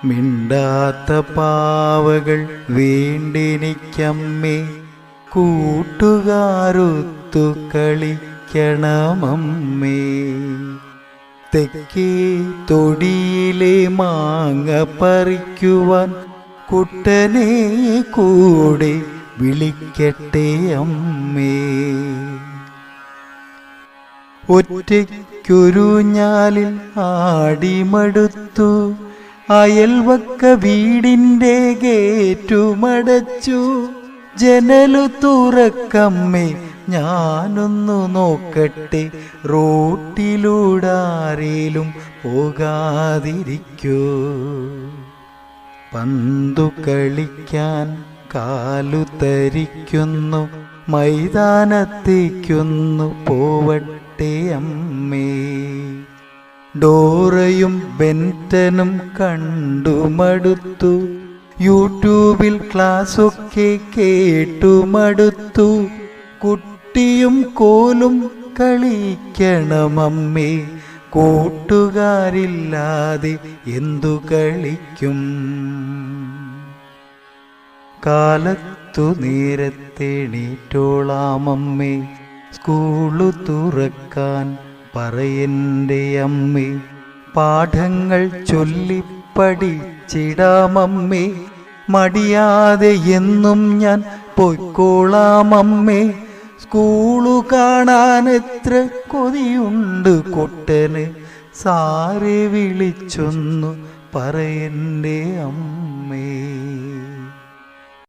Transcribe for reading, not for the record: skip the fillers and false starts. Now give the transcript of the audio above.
മിണ്ടാത്ത പാവകൾ വേണ്ടെനിക്കമ്മേ, കൂട്ടുകാരൊത്തു കളിക്കണമമ്മേ. തെക്കേ തൊടിയിലെ മാങ്ങ പറിക്കുവാൻ കുട്ടനെ കൂടെ വിളിക്കട്ടെ അമ്മേ. ഒറ്റയ്ക്കൊരുഞ്ഞാലിൽ ആടിമടുത്തു, അയൽവക്ക വീടിൻ്റെ ഗേറ്റുമടച്ചു. ജനലു തുറക്കമ്മേ, ഞാനൊന്നു നോക്കട്ടെ, റോട്ടിലൂടാരേലും പോകാതിരിക്കൂ. പന്തു കളിക്കാൻ കാലു തരിക്കുന്നു, മൈതാനത്തേക്കൊന്നു പോവട്ടെ അമ്മേ. ഡോറയും ബെൻറ്റനും കണ്ടുമടുത്തു, യൂട്യൂബിൽ ക്ലാസ്സൊക്കെ കേട്ടുമടുത്തു. കുട്ടിയും കോലും കളിക്കണമമ്മേ, കൂട്ടുകാരില്ലാതെ എന്തു കളിക്കും. കാലത്തു നേരത്തെണീറ്റോളാമമ്മേ, സ്കൂളു തുറക്കാൻ പറയെൻ്റെ അമ്മേ. പാഠങ്ങൾ ചൊല്ലിപ്പടിച്ചിടാമമ്മേ, മടിയാതെ എന്നും ഞാൻ പൊയ്ക്കോളാമമ്മേ. സ്കൂളു കാണാൻ എത്ര കൊതിയുണ്ട് കുട്ടന്, സാറെ വിളിച്ചൊന്നു പറയെൻ്റെ അമ്മേ.